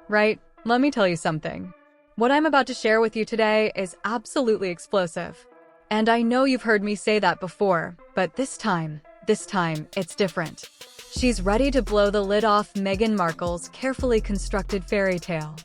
right? Let me tell you something. What I'm about to share with you today is absolutely explosive. And I know you've heard me say that before, but this time, it's different. She's ready to blow the lid off Meghan Markle's carefully constructed fairy tale.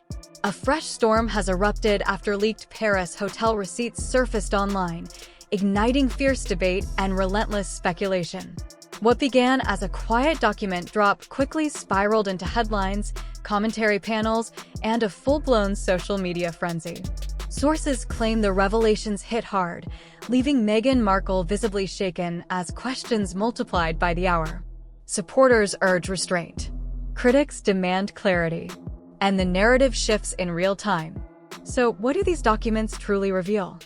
A fresh storm has erupted after leaked Paris hotel receipts surfaced online, igniting fierce debate and relentless speculation. What began as a quiet document drop quickly spiraled into headlines, commentary panels, and a full-blown social media frenzy. Sources claim the revelations hit hard, leaving Meghan Markle visibly shaken as questions multiplied by the hour. Supporters urge restraint. Critics demand clarity. And the narrative shifts in real time. So, what do these documents truly reveal?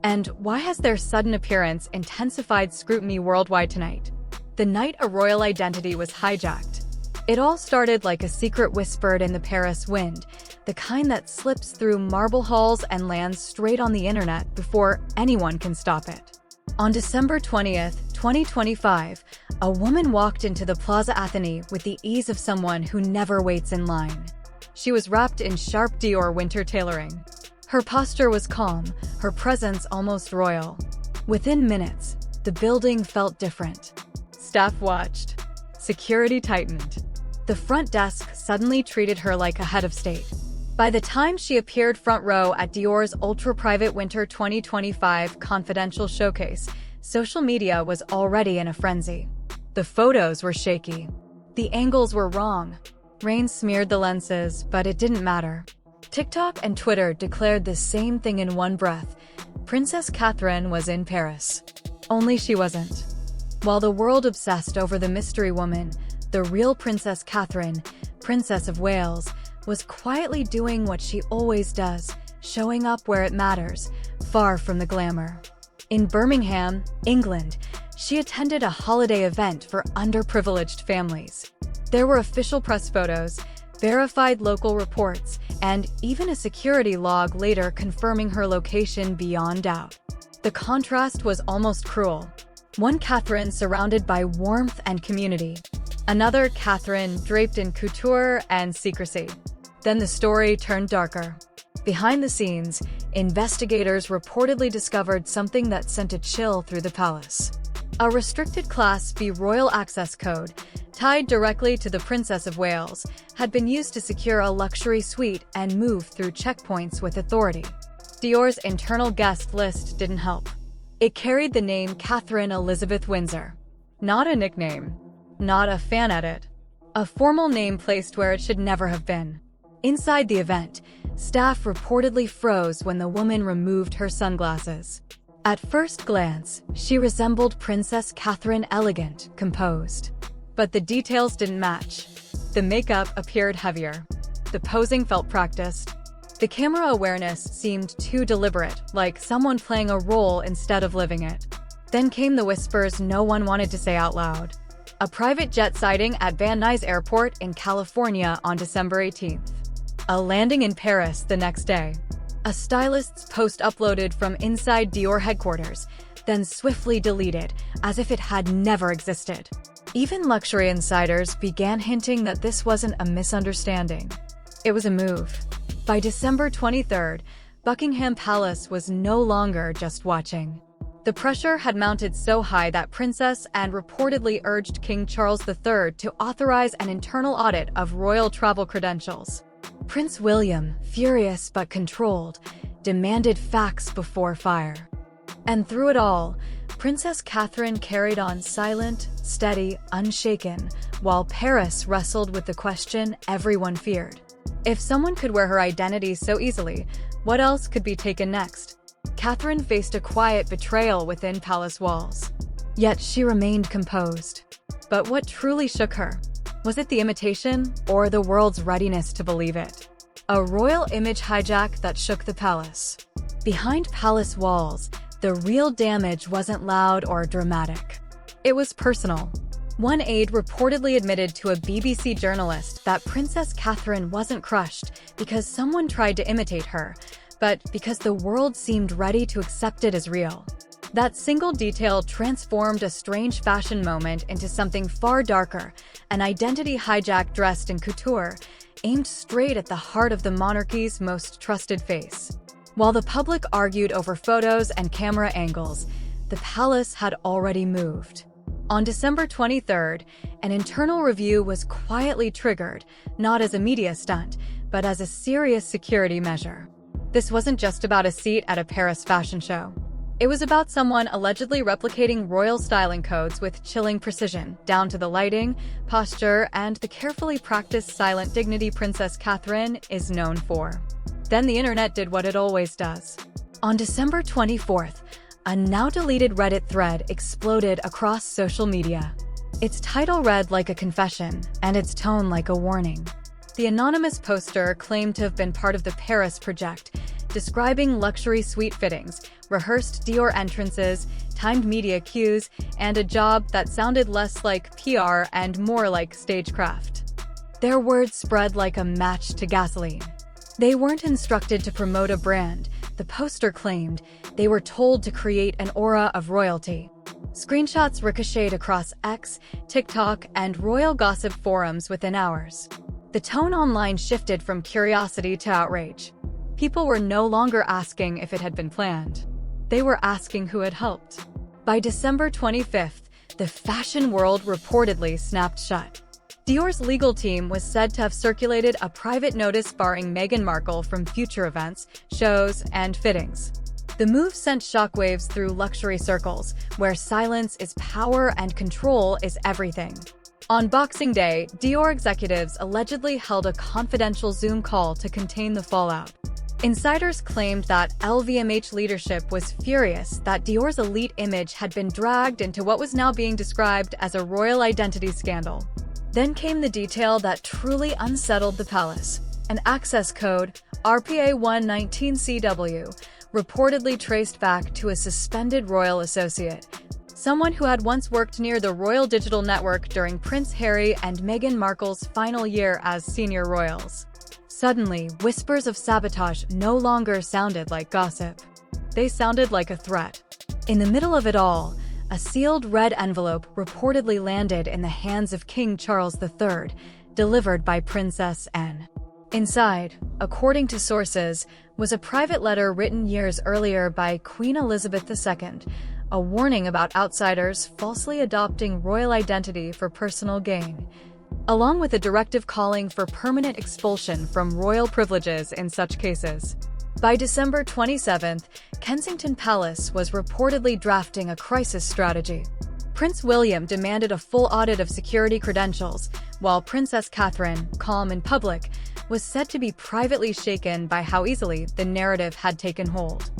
And why has their sudden appearance intensified scrutiny worldwide tonight? The night a royal identity was hijacked. It all started like a secret whispered in the Paris wind, the kind that slips through marble halls and lands straight on the internet before anyone can stop it. On December 20th, 2025, a woman walked into the Plaza Athénée with the ease of someone who never waits in line. She was wrapped in sharp Dior winter tailoring. Her posture was calm, her presence almost royal. Within minutes, the building felt different. Staff watched. Security tightened. The front desk suddenly treated her like a head of state. By the time she appeared front row at Dior's ultra-private Winter 2025 confidential showcase, social media was already in a frenzy. The photos were shaky. The angles were wrong. Rain smeared the lenses, but it didn't matter. TikTok and Twitter declared the same thing in one breath. Princess Catherine was in Paris. Only she wasn't. While the world obsessed over the mystery woman, the real Princess Catherine, Princess of Wales, was quietly doing what she always does, showing up where it matters, far from the glamour. In Birmingham, England, she attended a holiday event for underprivileged families. There were official press photos, verified local reports, and even a security log later confirming her location beyond doubt. The contrast was almost cruel. One Catherine surrounded by warmth and community. Another Catherine draped in couture and secrecy. Then the story turned darker. Behind the scenes, investigators reportedly discovered something that sent a chill through the palace. A restricted Class B royal access code, tied directly to the Princess of Wales, had been used to secure a luxury suite and move through checkpoints with authority. Dior's internal guest list didn't help. It carried the name Catherine Elizabeth Windsor. Not a nickname. Not a fan edit. A formal name placed where it should never have been. Inside the event, staff reportedly froze when the woman removed her sunglasses. At first glance, she resembled Princess Catherine, elegant, composed. But the details didn't match. The makeup appeared heavier. The posing felt practiced. The camera awareness seemed too deliberate, like someone playing a role instead of living it. Then came the whispers no one wanted to say out loud. A private jet sighting at Van Nuys Airport in California on December 18th. A landing in Paris the next day. A stylist's post uploaded from inside Dior headquarters, then swiftly deleted, as if it had never existed. Even luxury insiders began hinting that this wasn't a misunderstanding. It was a move. By December 23rd, Buckingham Palace was no longer just watching. The pressure had mounted so high that Princess Anne reportedly urged King Charles III to authorize an internal audit of royal travel credentials. Prince William, furious but controlled, demanded facts before fire. And through it all, Princess Catherine carried on silent, steady, unshaken, while Paris wrestled with the question everyone feared. If someone could wear her identity so easily, what else could be taken next? Catherine faced a quiet betrayal within palace walls. Yet she remained composed. But what truly shook her? Was it the imitation, or the world's readiness to believe it? A royal image hijack that shook the palace. Behind palace walls, the real damage wasn't loud or dramatic. It was personal. One aide reportedly admitted to a BBC journalist that Princess Catherine wasn't crushed because someone tried to imitate her, but because the world seemed ready to accept it as real. That single detail transformed a strange fashion moment into something far darker, an identity hijack dressed in couture, aimed straight at the heart of the monarchy's most trusted face. While the public argued over photos and camera angles, the palace had already moved. On December 23rd, an internal review was quietly triggered, not as a media stunt, but as a serious security measure. This wasn't just about a seat at a Paris fashion show. It was about someone allegedly replicating royal styling codes with chilling precision, down to the lighting, posture, and the carefully practiced silent dignity Princess Catherine is known for. Then the internet did what it always does. On December 24th, a now-deleted Reddit thread exploded across social media. Its title read like a confession, and its tone like a warning. The anonymous poster claimed to have been part of the Paris project, describing luxury suite fittings, rehearsed Dior entrances, timed media cues, and a job that sounded less like PR and more like stagecraft. Their words spread like a match to gasoline. They weren't instructed to promote a brand, the poster claimed. They were told to create an aura of royalty. Screenshots ricocheted across X, TikTok, and royal gossip forums within hours. The tone online shifted from curiosity to outrage. People were no longer asking if it had been planned. They were asking who had helped. By December 25th, the fashion world reportedly snapped shut. Dior's legal team was said to have circulated a private notice barring Meghan Markle from future events, shows, and fittings. The move sent shockwaves through luxury circles, where silence is power and control is everything. On Boxing Day, Dior executives allegedly held a confidential Zoom call to contain the fallout. Insiders claimed that LVMH leadership was furious that Dior's elite image had been dragged into what was now being described as a royal identity scandal. Then came the detail that truly unsettled the palace. An access code, RPA119CW, reportedly traced back to a suspended royal associate, someone who had once worked near the Royal Digital Network during Prince Harry and Meghan Markle's final year as senior royals. Suddenly, whispers of sabotage no longer sounded like gossip. They sounded like a threat. In the middle of it all, a sealed red envelope reportedly landed in the hands of King Charles III, delivered by Princess Anne. Inside, according to sources, was a private letter written years earlier by Queen Elizabeth II, a warning about outsiders falsely adopting royal identity for personal gain, along with a directive calling for permanent expulsion from royal privileges in such cases. By December 27th, Kensington Palace was reportedly drafting a crisis strategy. Prince William demanded a full audit of security credentials, while Princess Catherine, calm in public, was said to be privately shaken by how easily the narrative had taken hold.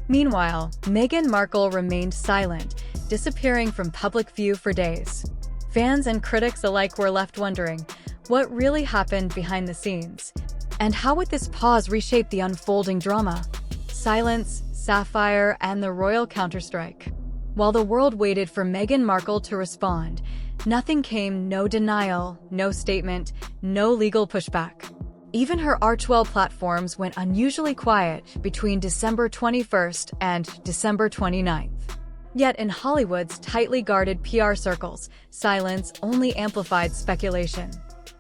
Meanwhile, Meghan Markle remained silent, disappearing from public view for days. Fans and critics alike were left wondering what really happened behind the scenes. And how would this pause reshape the unfolding drama? Silence, Sapphire, and the royal counterstrike. While the world waited for Meghan Markle to respond, nothing came, no denial, no statement, no legal pushback. Even her Archewell platforms went unusually quiet between December 21st and December 29th. Yet in Hollywood's tightly guarded PR circles, silence only amplified speculation.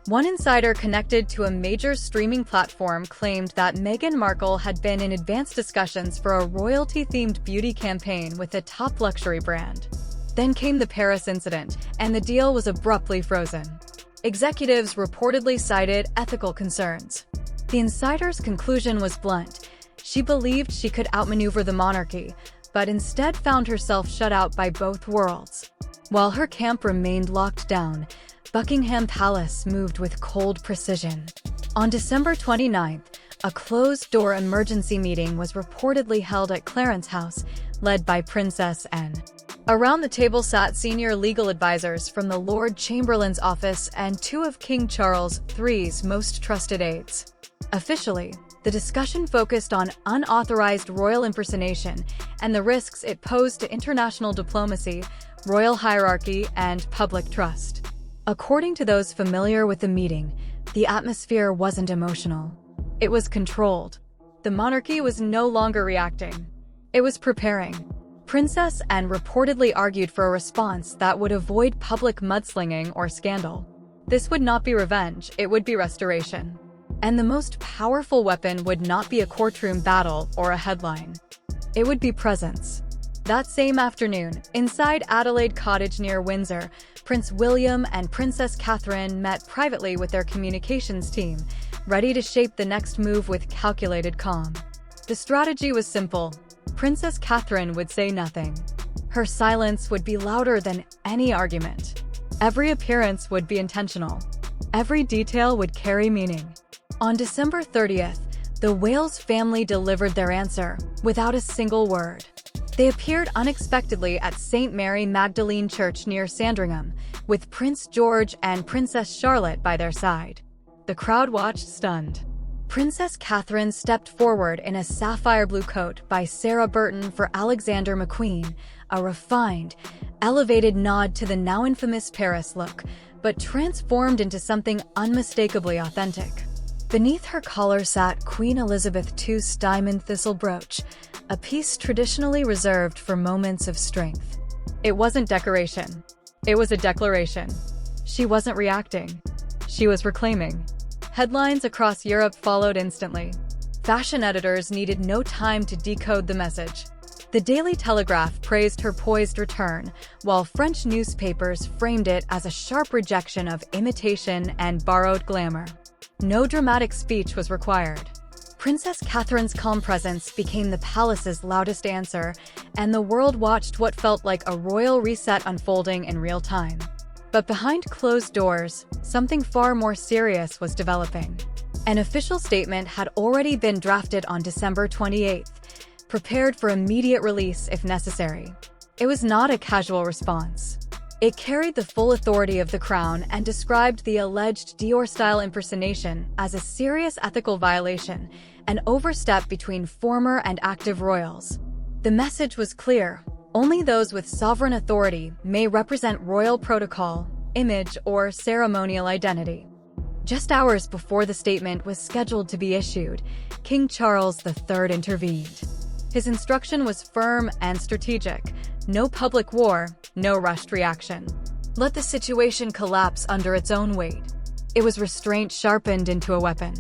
One insider connected to a major streaming platform claimed that Meghan Markle had been in advanced discussions for a royalty-themed beauty campaign with a top luxury brand. Then came the Paris incident, and the deal was abruptly frozen. Executives reportedly cited ethical concerns. The insider's conclusion was blunt. She believed she could outmaneuver the monarchy, but instead found herself shut out by both worlds. While her camp remained locked down, Buckingham Palace moved with cold precision. On December 29th, a closed-door emergency meeting was reportedly held at Clarence House, led by Princess Anne. Around the table sat senior legal advisors from the Lord Chamberlain's office and two of King Charles III's most trusted aides. Officially, the discussion focused on unauthorized royal impersonation and the risks it posed to international diplomacy, royal hierarchy, and public trust. According to those familiar with the meeting, the atmosphere wasn't emotional. It was controlled. The monarchy was no longer reacting. It was preparing. Princess Anne reportedly argued for a response that would avoid public mudslinging or scandal. This would not be revenge, it would be restoration. And the most powerful weapon would not be a courtroom battle or a headline. It would be presence. That same afternoon, inside Adelaide Cottage near Windsor, Prince William and Princess Catherine met privately with their communications team, ready to shape the next move with calculated calm. The strategy was simple. Princess Catherine would say nothing. Her silence would be louder than any argument. Every appearance would be intentional. Every detail would carry meaning. On December 30th, the Wales family delivered their answer, without a single word. They appeared unexpectedly at St. Mary Magdalene Church near Sandringham, with Prince George and Princess Charlotte by their side. The crowd watched stunned. Princess Catherine stepped forward in a sapphire blue coat by Sarah Burton for Alexander McQueen, a refined, elevated nod to the now infamous Paris look, but transformed into something unmistakably authentic. Beneath her collar sat Queen Elizabeth II's diamond thistle brooch, a piece traditionally reserved for moments of strength. It wasn't decoration. It was a declaration. She wasn't reacting. She was reclaiming. Headlines across Europe followed instantly. Fashion editors needed no time to decode the message. The Daily Telegraph praised her poised return, while French newspapers framed it as a sharp rejection of imitation and borrowed glamour. No dramatic speech was required. Princess Catherine's calm presence became the palace's loudest answer, and the world watched what felt like a royal reset unfolding in real time. But behind closed doors, something far more serious was developing. An official statement had already been drafted on December 28th, prepared for immediate release if necessary. It was not a casual response. It carried the full authority of the crown and described the alleged Dior-style impersonation as a serious ethical violation, an overstep between former and active royals. The message was clear. Only those with sovereign authority may represent royal protocol, image, or ceremonial identity. Just hours before the statement was scheduled to be issued, King Charles III intervened. His instruction was firm and strategic. No public war, no rushed reaction. Let the situation collapse under its own weight. It was restraint sharpened into a weapon.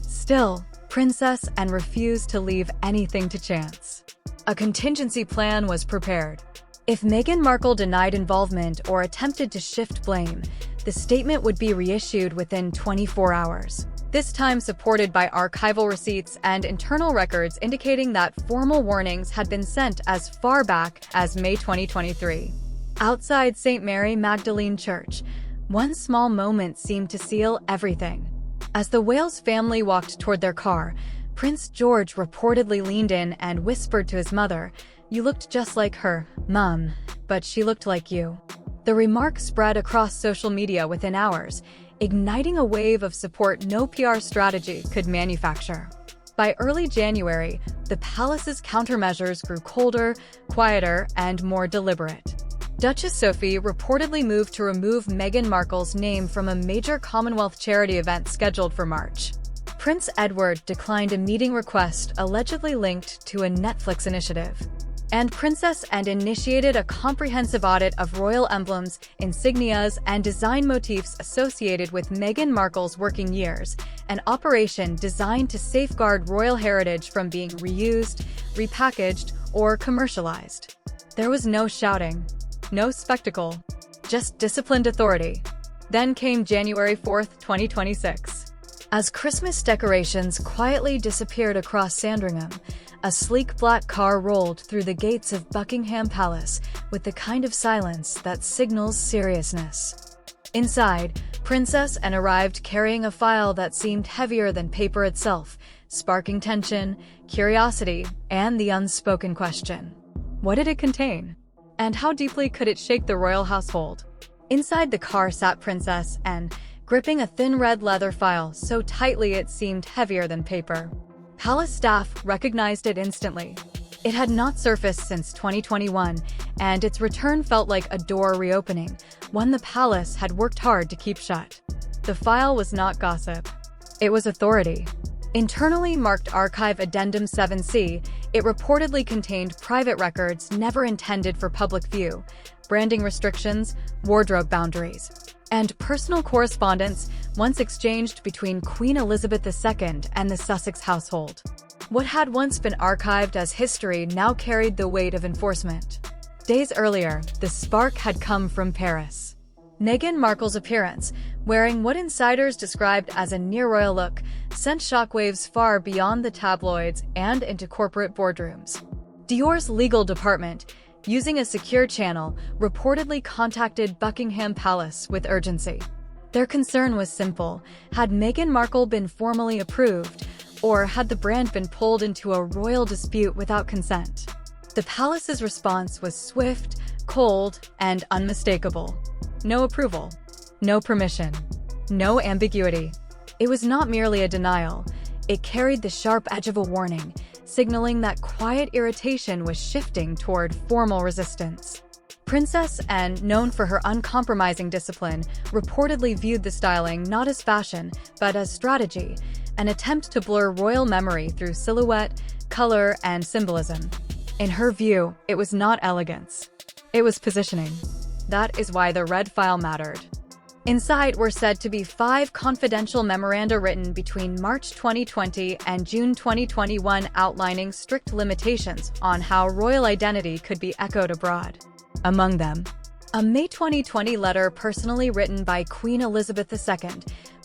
Still, Princess Anne refused to leave anything to chance. A contingency plan was prepared. If Meghan Markle denied involvement or attempted to shift blame, the statement would be reissued within 24 hours. This time supported by archival receipts and internal records indicating that formal warnings had been sent as far back as May 2023. Outside St. Mary Magdalene Church, one small moment seemed to seal everything. As the Wales family walked toward their car, Prince George reportedly leaned in and whispered to his mother, "You looked just like her, Mum, but she looked like you." The remark spread across social media within hours, igniting a wave of support no PR strategy could manufacture. By early January, the palace's countermeasures grew colder, quieter, and more deliberate. Duchess Sophie reportedly moved to remove Meghan Markle's name from a major Commonwealth charity event scheduled for March. Prince Edward declined a meeting request allegedly linked to a Netflix initiative. And Princess Anne initiated a comprehensive audit of royal emblems, insignias, and design motifs associated with Meghan Markle's working years, an operation designed to safeguard royal heritage from being reused, repackaged, or commercialized. There was no shouting, no spectacle, just disciplined authority. Then came January 4th, 2026. As Christmas decorations quietly disappeared across Sandringham, a sleek black car rolled through the gates of Buckingham Palace with the kind of silence that signals seriousness. Inside, Princess Anne arrived carrying a file that seemed heavier than paper itself, sparking tension, curiosity, and the unspoken question. What did it contain? And how deeply could it shake the royal household? Inside the car sat Princess Anne, gripping a thin red leather file so tightly it seemed heavier than paper. Palace staff recognized it instantly. It had not surfaced since 2021, and its return felt like a door reopening, one the palace had worked hard to keep shut. The file was not gossip. It was authority. Internally marked Archive Addendum 7C, it reportedly contained private records never intended for public view, branding restrictions, wardrobe boundaries. and personal correspondence once exchanged between Queen Elizabeth II and the Sussex household. What had once been archived as history now carried the weight of enforcement. Days earlier, the spark had come from Paris. Meghan Markle's appearance, wearing what insiders described as a near-royal look, sent shockwaves far beyond the tabloids and into corporate boardrooms. Dior's legal department, using a secure channel, reportedly contacted Buckingham Palace with urgency. Their concern was simple: had Meghan Markle been formally approved, or had the brand been pulled into a royal dispute without consent? The palace's response was swift, cold, and unmistakable. No approval, no permission, no ambiguity. It was not merely a denial. It carried the sharp edge of a warning, signaling that quiet irritation was shifting toward formal resistance. Princess Anne, known for her uncompromising discipline, reportedly viewed the styling not as fashion, but as strategy, an attempt to blur royal memory through silhouette, color, and symbolism. In her view, it was not elegance. It was positioning. That is why the red file mattered. Inside were said to be 5 confidential memoranda written between March 2020 and June 2021 outlining strict limitations on how royal identity could be echoed abroad. Among them, a May 2020 letter personally written by Queen Elizabeth II,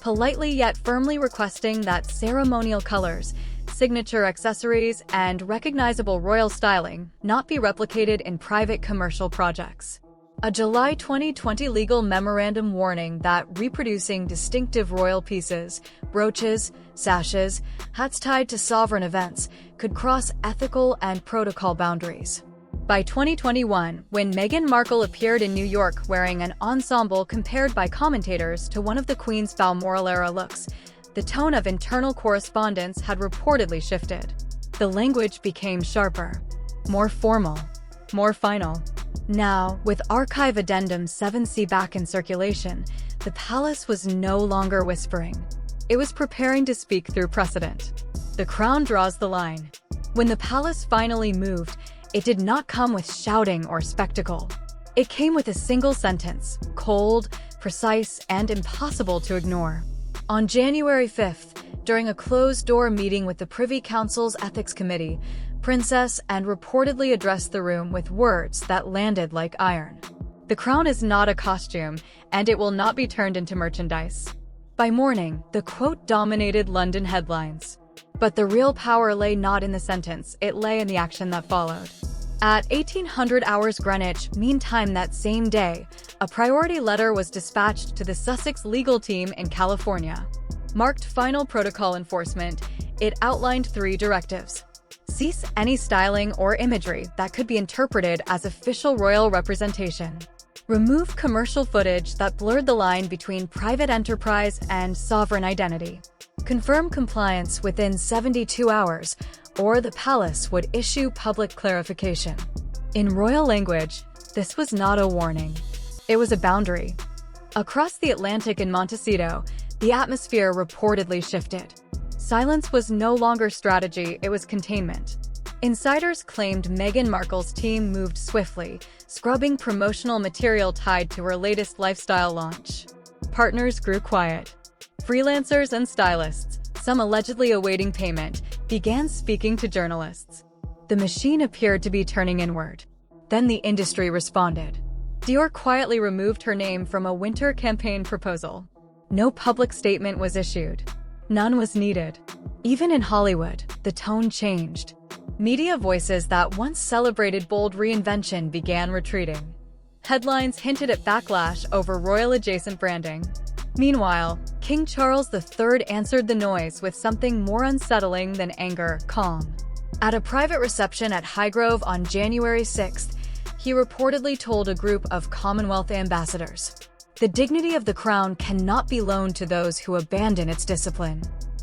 politely yet firmly requesting that ceremonial colors, signature accessories, and recognizable royal styling not be replicated in private commercial projects. A July 2020 legal memorandum warning that reproducing distinctive royal pieces, brooches, sashes, hats tied to sovereign events could cross ethical and protocol boundaries. By 2021, when Meghan Markle appeared in New York wearing an ensemble compared by commentators to one of the Queen's Balmoral-era looks, the tone of internal correspondence had reportedly shifted. The language became sharper, more formal, more final. Now, with Archive Addendum 7C back in circulation, the palace was no longer whispering. It was preparing to speak through precedent. The Crown draws the line. When the palace finally moved, it did not come with shouting or spectacle. It came with a single sentence, cold, precise, and impossible to ignore. On January 5th, during a closed-door meeting with the Privy Council's Ethics Committee, Princess Anne reportedly addressed the room with words that landed like iron. The crown is not a costume, and it will not be turned into merchandise. By morning, the quote dominated London headlines. But the real power lay not in the sentence, it lay in the action that followed. At 1800 hours Greenwich Mean Time that same day, a priority letter was dispatched to the Sussex legal team in California. Marked Final Protocol Enforcement, it outlined 3 directives. Cease any styling or imagery that could be interpreted as official royal representation. Remove commercial footage that blurred the line between private enterprise and sovereign identity. Confirm compliance within 72 hours, or the palace would issue public clarification. In royal language, this was not a warning. It was a boundary. Across the Atlantic in Montecito, the atmosphere reportedly shifted. Silence was no longer strategy, it was containment. Insiders claimed Meghan Markle's team moved swiftly, scrubbing promotional material tied to her latest lifestyle launch. Partners grew quiet. Freelancers and stylists, some allegedly awaiting payment, began speaking to journalists. The machine appeared to be turning inward. Then the industry responded. Dior quietly removed her name from a winter campaign proposal. No public statement was issued. None was needed. Even in Hollywood, the tone changed. Media voices that once celebrated bold reinvention began retreating. Headlines hinted at backlash over royal-adjacent branding. Meanwhile, King Charles III answered the noise with something more unsettling than anger: calm. At a private reception at Highgrove on January 6th, he reportedly told a group of Commonwealth ambassadors, "The dignity of the crown cannot be loaned to those who abandon its discipline."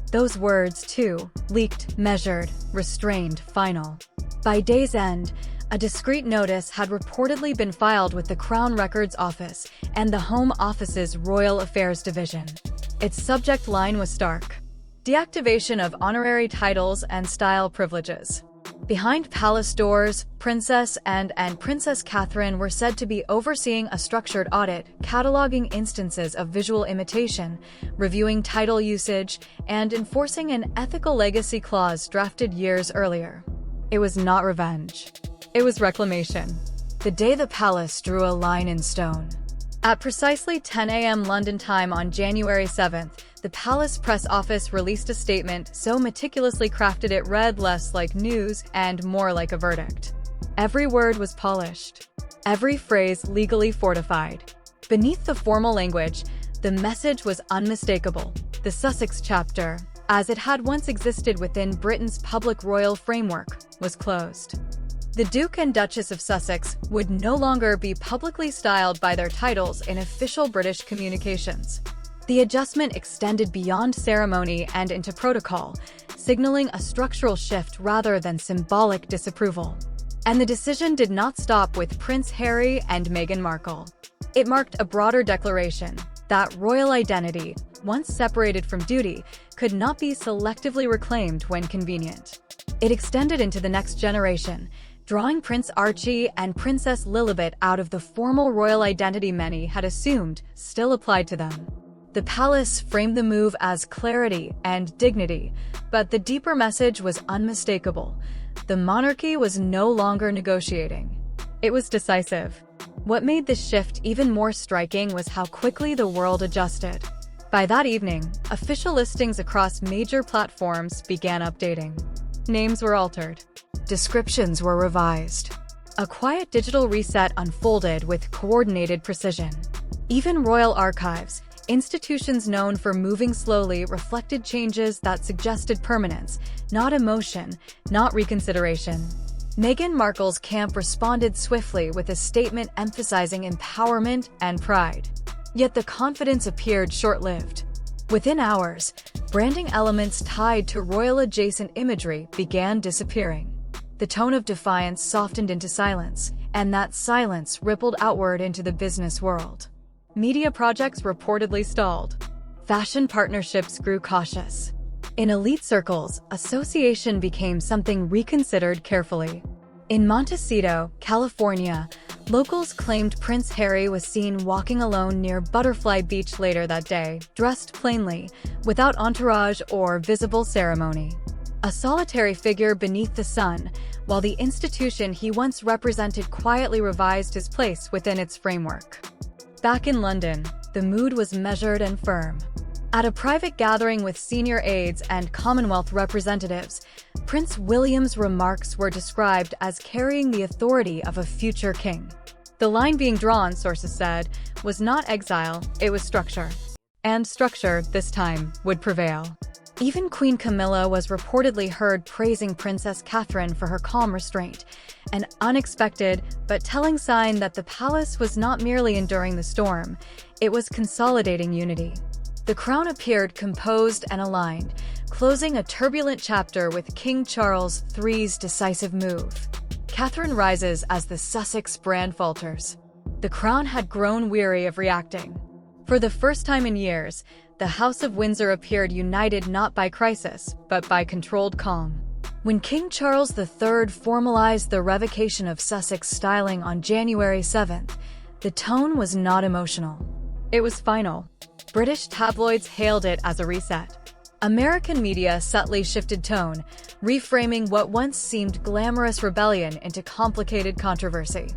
Those words, too, leaked, measured, restrained, final. By day's end, a discreet notice had reportedly been filed with the Crown Records Office and the Home Office's Royal Affairs Division. Its subject line was stark: deactivation of honorary titles and style privileges. Behind palace doors, Princess and Princess Catherine were said to be overseeing a structured audit, cataloging instances of visual imitation, reviewing title usage, and enforcing an ethical legacy clause drafted years earlier. It was not revenge. It was reclamation. The day the palace drew a line in stone. At precisely 10 a.m. London time on January 7th, the palace press office released a statement so meticulously crafted it read less like news and more like a verdict. Every word was polished. Every phrase legally fortified. Beneath the formal language, the message was unmistakable. The Sussex chapter, as it had once existed within Britain's public royal framework, was closed. The Duke and Duchess of Sussex would no longer be publicly styled by their titles in official British communications. The adjustment extended beyond ceremony and into protocol, signaling a structural shift rather than symbolic disapproval. And the decision did not stop with Prince Harry and Meghan Markle. It marked a broader declaration that royal identity, once separated from duty, could not be selectively reclaimed when convenient. It extended into the next generation, drawing Prince Archie and Princess Lilibet out of the formal royal identity many had assumed still applied to them. The palace framed the move as clarity and dignity, but the deeper message was unmistakable. The monarchy was no longer negotiating. It was decisive. What made this shift even more striking was how quickly the world adjusted. By that evening, official listings across major platforms began updating. Names were altered. Descriptions were revised. A quiet digital reset unfolded with coordinated precision. Even royal archives, institutions known for moving slowly, reflected changes that suggested permanence, not emotion, not reconsideration. Meghan Markle's camp responded swiftly with a statement emphasizing empowerment and pride. Yet the confidence appeared short-lived. Within hours, branding elements tied to royal-adjacent imagery began disappearing. The tone of defiance softened into silence, and that silence rippled outward into the business world. Media projects reportedly stalled. Fashion partnerships grew cautious. In elite circles, association became something reconsidered carefully. In Montecito, California, locals claimed Prince Harry was seen walking alone near Butterfly Beach later that day, dressed plainly, without entourage or visible ceremony. A solitary figure beneath the sun, while the institution he once represented quietly revised his place within its framework. Back in London, the mood was measured and firm. At a private gathering with senior aides and Commonwealth representatives, Prince William's remarks were described as carrying the authority of a future king. The line being drawn, sources said, was not exile, it was structure. And structure, this time, would prevail. Even Queen Camilla was reportedly heard praising Princess Catherine for her calm restraint, an unexpected but telling sign that the palace was not merely enduring the storm, it was consolidating unity. The crown appeared composed and aligned, closing a turbulent chapter with King Charles III's decisive move. Catherine rises as the Sussex brand falters. The crown had grown weary of reacting. For the first time in years, the House of Windsor appeared united not by crisis, but by controlled calm. When King Charles III formalized the revocation of Sussex styling on January 7th, the tone was not emotional. It was final. British tabloids hailed it as a reset. American media subtly shifted tone, reframing what once seemed glamorous rebellion into complicated controversy.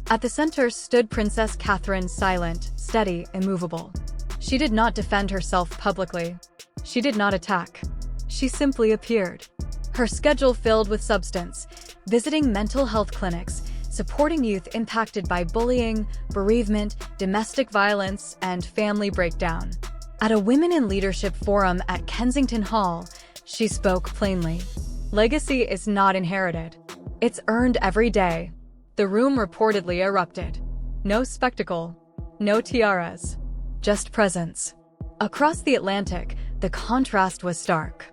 At the center stood Princess Catherine, silent, steady, immovable. She did not defend herself publicly. She did not attack. She simply appeared. Her schedule filled with substance, visiting mental health clinics, supporting youth impacted by bullying, bereavement, domestic violence, and family breakdown. At a Women in Leadership forum at Kensington Hall, she spoke plainly. Legacy is not inherited. It's earned every day. The room reportedly erupted. No spectacle. No tiaras. Just presence. Across the Atlantic, the contrast was stark.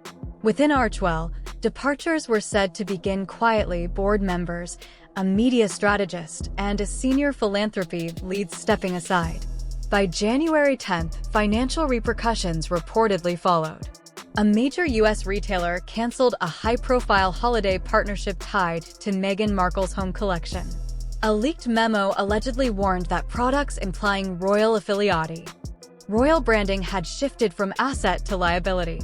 Within Archwell, departures were said to begin quietly. Board members, a media strategist, and a senior philanthropy lead stepping aside. By January 10th, financial repercussions reportedly followed. A major U.S. retailer canceled a high-profile holiday partnership tied to Meghan Markle's home collection. A leaked memo allegedly warned that products implying royal affiliati, royal branding had shifted from asset to liability.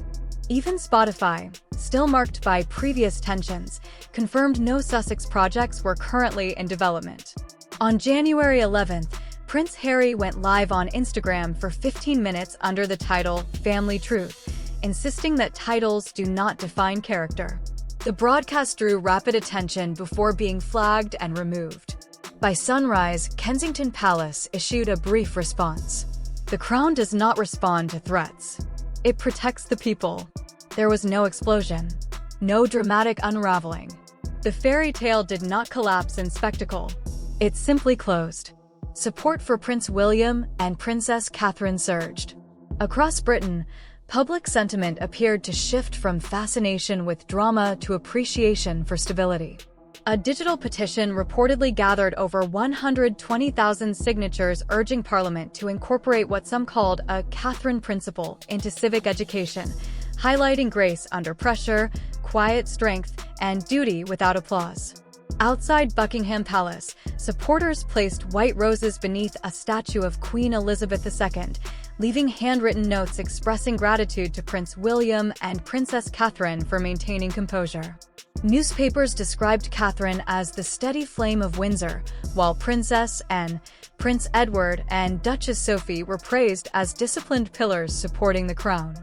Even Spotify, still marked by previous tensions, confirmed no Sussex projects were currently in development. On January 11th, Prince Harry went live on Instagram for 15 minutes under the title Family Truth, insisting that titles do not define character. The broadcast drew rapid attention before being flagged and removed. By sunrise, Kensington Palace issued a brief response. The Crown does not respond to threats. It protects the people. There was no explosion, no dramatic unraveling. The fairy tale did not collapse in spectacle. It simply closed. Support for Prince William and Princess Catherine surged. Across Britain, public sentiment appeared to shift from fascination with drama to appreciation for stability. A digital petition reportedly gathered over 120,000 signatures urging Parliament to incorporate what some called a Catherine principle into civic education, highlighting grace under pressure, quiet strength, and duty without applause. Outside Buckingham Palace, supporters placed white roses beneath a statue of Queen Elizabeth II, leaving handwritten notes expressing gratitude to Prince William and Princess Catherine for maintaining composure. Newspapers described Catherine as the steady flame of Windsor, while Princess Anne, Prince Edward, and Duchess Sophie were praised as disciplined pillars supporting the crown.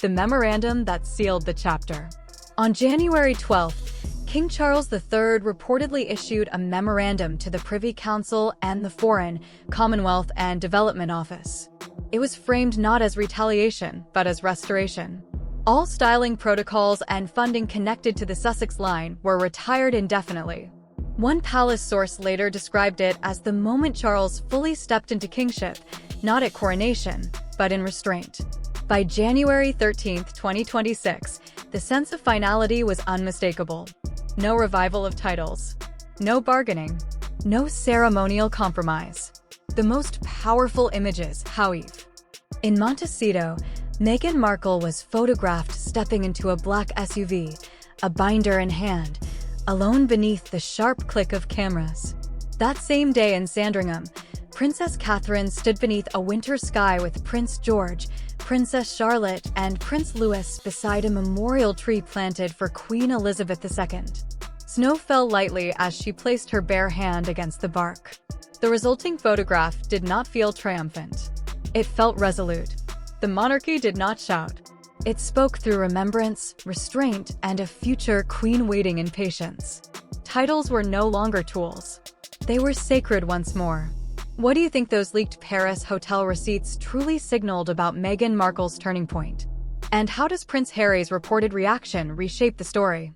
The memorandum that sealed the chapter. On January 12th, King Charles III reportedly issued a memorandum to the Privy Council and the Foreign, Commonwealth and Development Office. It was framed not as retaliation, but as restoration. All styling protocols and funding connected to the Sussex line were retired indefinitely. One palace source later described it as the moment Charles fully stepped into kingship, not at coronation, but in restraint. By January 13, 2026, the sense of finality was unmistakable. No revival of titles. No bargaining. No ceremonial compromise. The most powerful images, however. In Montecito, Meghan Markle was photographed stepping into a black SUV, a binder in hand, alone beneath the sharp click of cameras. That same day in Sandringham, Princess Catherine stood beneath a winter sky with Prince George, Princess Charlotte, and Prince Louis beside a memorial tree planted for Queen Elizabeth II. Snow fell lightly as she placed her bare hand against the bark. The resulting photograph did not feel triumphant. It felt resolute. The monarchy did not shout. It spoke through remembrance, restraint, and a future queen waiting in patience. Titles were no longer tools. They were sacred once more. What do you think those leaked Paris hotel receipts truly signaled about Meghan Markle's turning point? And how does Prince Harry's reported reaction reshape the story?